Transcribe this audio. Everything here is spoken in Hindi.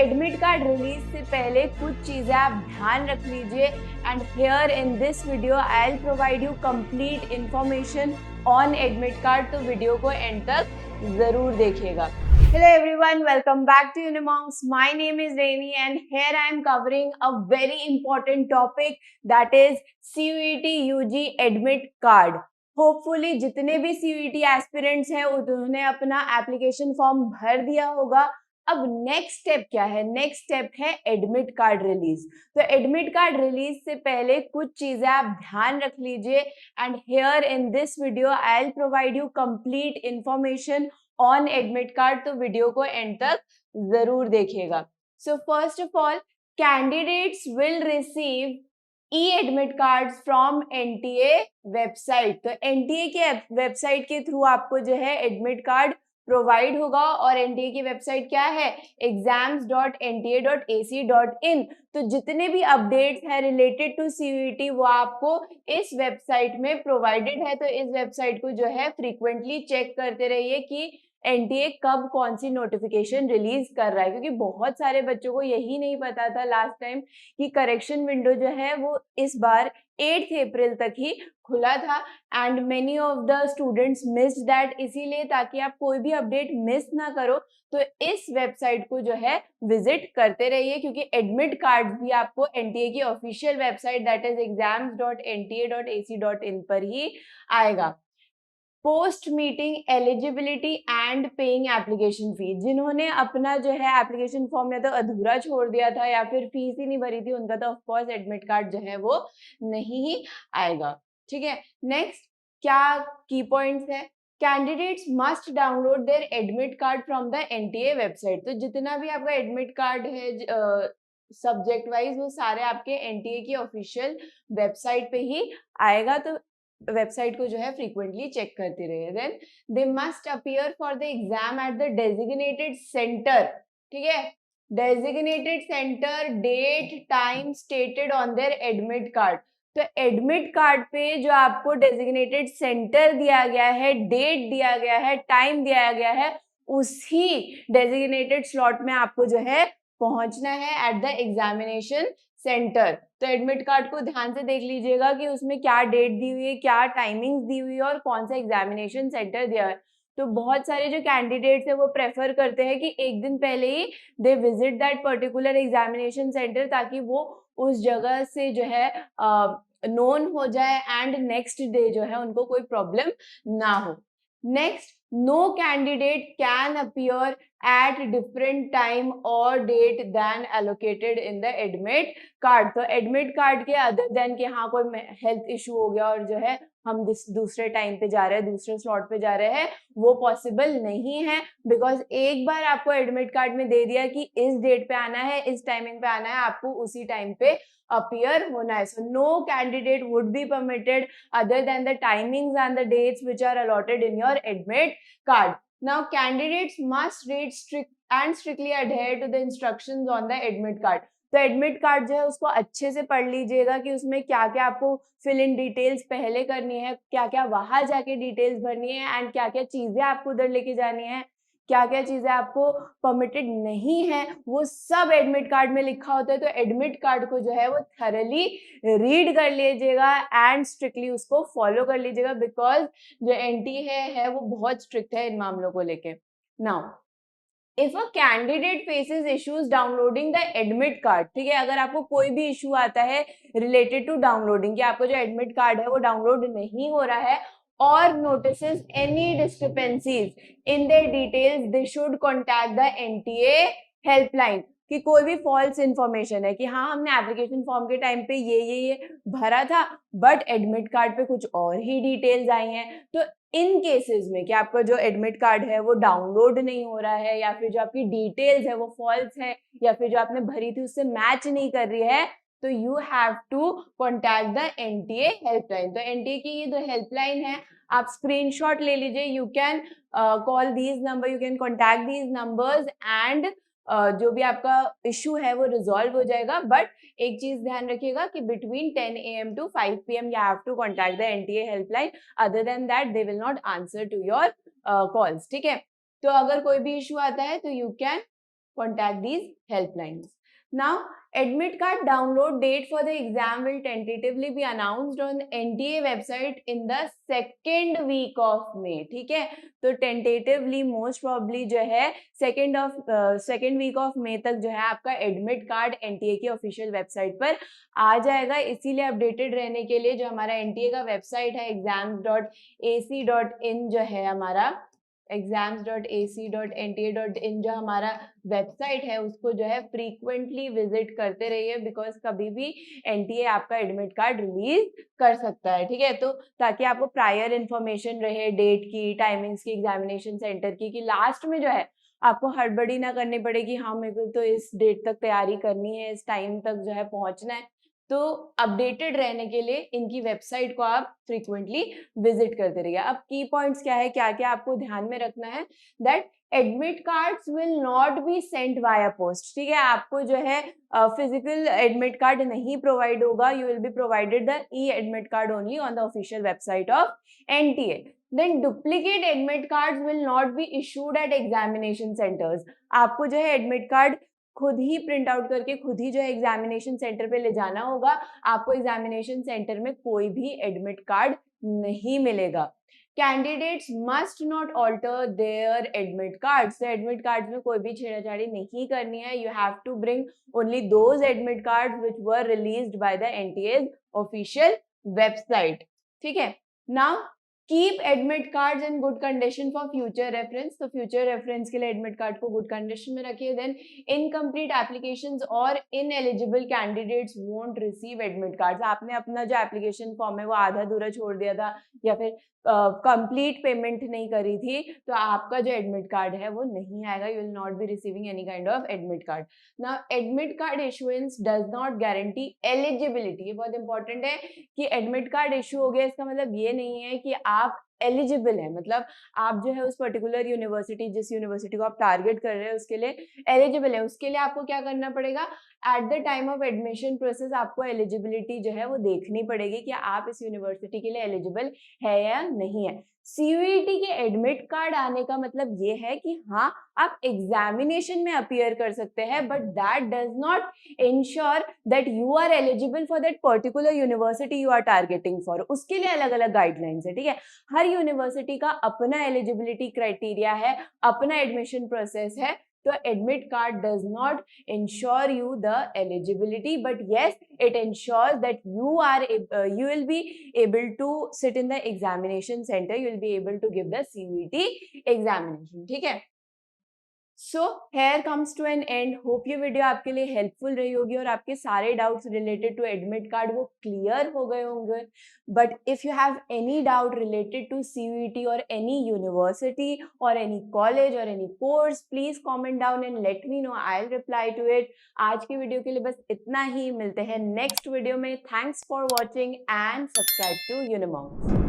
एडमिट कार्ड रिलीज से पहले कुछ चीजें आप ध्यान रख लीजिए and here in this video I will provide you complete information on admit card, तो वीडियो को एंड तक जरूर देखिएगा। Hello everyone, welcome back to Unimonks. My name is Reni and here I am covering a very important topic, that is CUET UG Admit Card. Hopefully जितने भी CUET एस्पिरेंट्स हैं उन्होंने अपना एप्लीकेशन फॉर्म भर दिया होगा। अब नेक्स्ट स्टेप क्या है? नेक्स्ट स्टेप है एडमिट कार्ड रिलीज। तो एडमिट कार्ड रिलीज से पहले कुछ चीजें आप ध्यान रख लीजिए and here in this video I will provide you complete information on admit card, तो वीडियो को एंड तक जरूर देखिएगा। So first of all, candidates will receive E admit card from NTA website. तो एनटीए के वेबसाइट के थ्रू आपको जो है एडमिट कार्ड प्रोवाइड होगा और एनटीए की वेबसाइट क्या है? exams.nta.ac.in। तो जितने भी अपडेट्स हैं रिलेटेड टू सीयूईटी वो आपको इस वेबसाइट में प्रोवाइडेड है। तो इस वेबसाइट को जो है फ्रीक्वेंटली चेक करते रहिए कि एनटीए कब कौन सी नोटिफिकेशन रिलीज कर रहा है, क्योंकि बहुत सारे बच्चों को यही नहीं पता था लास्ट टाइम कि करेक्शन विंडो जो है वो इस बार 8 अप्रैल तक ही खुला था and many of the students missed that. इसीलिए ताकि आप कोई भी अपडेट मिस ना करो तो इस वेबसाइट को जो है विजिट करते रहिए, क्योंकि एडमिट कार्ड भी आपको एनटीए की official website that is exams.nta.ac.in पर ही आएगा। Post meeting eligibility and paying application fee, जिन्होंने अपना जो है एप्लीकेशन फॉर्म या तो अधूरा छोड़ दिया था या फिर फीस ही नहीं भरी थी, उनका तो ऑफ कोर्स एडमिट कार्ड जो है वो नहीं ही आएगा। ठीक है, नेक्स्ट क्या की पॉइंट्स है? Candidates must download there admit card from the NTA website. तो जितना भी आपका एडमिट कार्ड है सब्जेक्ट वाइज वो सारे आपके एनटीए की ऑफिशियल वेबसाइट पे ही आएगा। तो वेबसाइट को जो है फ्रीक्वेंटली चेक करते रहिए। Then they must appear for the exam at the designated centre. ठीक है, designated centre, date, time stated on their admit card. तो एडमिट कार्ड पे जो आपको डेजिग्नेटेड सेंटर दिया गया है, डेट दिया गया है, टाइम दिया गया है, उसी डेजिग्नेटेड स्लॉट में आपको जो है पहुंचना है एट द एग्जामिनेशन सेंटर। तो एडमिट कार्ड को ध्यान से देख लीजिएगा कि उसमें क्या डेट दी हुई है, क्या टाइमिंग्स दी हुई है और कौन सा एग्जामिनेशन सेंटर दिया है। तो बहुत सारे जो कैंडिडेट्स है वो प्रेफर करते हैं कि एक दिन पहले ही they visit that particular examination centre, ताकि वो उस जगह से जो है नोन हो जाए एंड नेक्स्ट डे जो है उनको कोई प्रॉब्लम ना हो। Next, no candidate can appear at different time or date than allocated in the admit card। तो एडमिट कार्ड के अदर देन के हाँ कोई हेल्थ इशू हो गया और जो है हम दूसरे टाइम पे जा रहे हैं, दूसरे स्लॉट पे जा रहे हैं, वो पॉसिबल नहीं है। बिकॉज एक बार आपको एडमिट कार्ड में दे दिया कि इस डेट पे आना है, इस टाइमिंग पे आना है, आपको उसी टाइम पे अपीयर होना है। So no candidate would be permitted other than the timings and the dates which are allotted in your admit card. Now candidates must read strictly adhere to the instructions on the admit card। तो एडमिट कार्ड जो है उसको अच्छे से पढ़ लीजिएगा कि उसमें क्या क्या आपको फिल इन डिटेल्स पहले करनी है, क्या क्या वहां जाके डिटेल्स भरनी है एंड क्या क्या चीजें आपको उधर लेके जानी है, क्या क्या चीजें आपको परमिटेड नहीं है, वो सब एडमिट कार्ड में लिखा होता है। तो एडमिट कार्ड को जो है वो थरली रीड कर लीजिएगा एंड स्ट्रिक्टली उसको फॉलो कर लीजिएगा, बिकॉज जो एनटी है वो बहुत स्ट्रिक्ट है इन मामलों को लेके। Now if a candidate faces issues downloading the admit card, ठीक है, अगर आपको कोई भी इशू आता है रिलेटेड टू डाउनलोडिंग कि आपका जो एडमिट कार्ड है वो डाउनलोड नहीं हो रहा है और notices any discrepancies in their details, they should contact the NTA helpline। कि कोई भी फॉल्स इंफॉर्मेशन है कि हाँ हमने एप्लीकेशन फॉर्म के टाइम पे ये भरा था बट एडमिट कार्ड पे कुछ और ही डिटेल्स आई हैं, तो इन केसेस में कि आपका जो एडमिट कार्ड है वो डाउनलोड नहीं हो रहा है या फिर जो आपकी डिटेल्स है वो फॉल्स है या फिर जो आपने भरी थी उससे मैच नहीं कर रही है, तो you have to contact the NTA helpline. तो एनटीए की ये जो हेल्पलाइन है आप स्क्रीनशॉट ले लीजिए, you can call these number, you can contact these numbers and जो भी आपका इशू है वो रिजॉल्व हो जाएगा। बट एक चीज ध्यान रखिएगा कि between 10 AM to 5 PM you have to contact the NTA helpline, other than that they will not answer to your calls। ठीक है, तो अगर कोई भी इशू आता है तो you can contact these helplines. Now, admit card download date for the exam will tentatively be announced on NTA website in the second week of May. ठीक है, तो tentatively most probably जो है second week of May तक जो है आपका admit card NTA की official website पर आ जाएगा. इसीलिए अपडेटेड रहने के लिए जो हमारा NTA का वेबसाइट है exams.ac.in जो है हमारा exams.ac.nta.in जो हमारा वेबसाइट है उसको जो है फ्रीक्वेंटली विजिट करते रहिए, बिकॉज कभी भी एनटीए आपका एडमिट कार्ड रिलीज कर सकता है. ठीक है, तो ताकि आपको प्रायर इन्फॉर्मेशन रहे डेट की, टाइमिंग्स की, एग्जामिनेशन सेंटर की, कि लास्ट में जो है आपको हड़बड़ी ना करनी पड़ेगी. हाँ, मेरे को तो इस डेट तक तैयारी करनी है, इस टाइम तक जो है पहुंचना है. तो अपडेटेड रहने के लिए इनकी वेबसाइट को आप फ्रीक्वेंटली विजिट करते रहिए. अब की पॉइंट्स क्या है, क्या क्या आपको ध्यान में रखना है, that admit cards will not be sent via post. ठीक है, आपको जो है फिजिकल एडमिट कार्ड नहीं प्रोवाइड होगा. You will be provided the E admit card only on the official website of NTA. Then duplicate admit cards will not be issued at examination centers. आपको जो है एडमिट कार्ड खुद ही प्रिंट आउट करके खुद ही जो है एग्जामिनेशन सेंटर पे ले जाना होगा. आपको एग्जामिनेशन सेंटर में कोई भी एडमिट कार्ड नहीं मिलेगा. Candidates must not alter their admit cards. तो एडमिट कार्ड्स में कोई भी छेड़छाड़ी नहीं करनी है. You have to bring only those admit cards which were released by the NTA's official website. ठीक है, now keep admit cards in good condition for future reference. तो फ्यूचर रेफरेंस के लिए एडमिट कार्ड को गुड कंडीशन में रखिए. देन इनकम्प्लीट एप्लीकेशंस और ineligible candidates won't receive admit cards. आपने अपना जो एप्लीकेशन फॉर्म है वो आधा अधूरा छोड़ दिया था या फिर कंप्लीट पेमेंट नहीं करी थी, तो आपका जो एडमिट कार्ड है वो नहीं आएगा. You will not be receiving any kind of admit card. Now admit card issuance does not guarantee eligibility. ये बहुत इंपॉर्टेंट है कि एडमिट कार्ड इशू हो गया इसका मतलब ये नहीं है कि आप एलिजिबल है. मतलब आप जो है उस पर्टिकुलर यूनिवर्सिटी, जिस यूनिवर्सिटी को आप टारगेट कर रहे हैं उसके लिए एलिजिबल है. उसके लिए आपको क्या करना पड़ेगा, at the time of admission process आपको एलिजिबिलिटी जो है वो देखनी पड़ेगी कि आप इस यूनिवर्सिटी के लिए एलिजिबल है या नहीं है. सीयूईटी के एडमिट कार्ड आने का मतलब ये है कि हाँ आप एग्जामिनेशन में अपीयर कर सकते हैं, but that does not ensure that you are eligible for that particular university you are targeting for. उसके लिए अलग अलग गाइडलाइंस है. ठीक है, हर यूनिवर्सिटी का अपना एलिजिबिलिटी क्राइटेरिया है, अपना एडमिशन प्रोसेस है. तो admit card does not ensure you the eligibility, but yes, it ensures that you will be able to sit in the examination center. You will be able to give the CUET examination. ठीक है, so here comes to an end. Hope ये वीडियो आपके लिए हेल्पफुल रही होगी और आपके सारे doubts related to admit card वो क्लियर हो गए होंगे. But if you have any doubt related to CUET और एनी यूनिवर्सिटी और एनी कॉलेज और any course, please comment down and let me know. I will reply to it. आज की वीडियो के लिए बस इतना ही. मिलते हैं नेक्स्ट वीडियो में. Thanks for watching and subscribe to यूनिमॉन्क्स.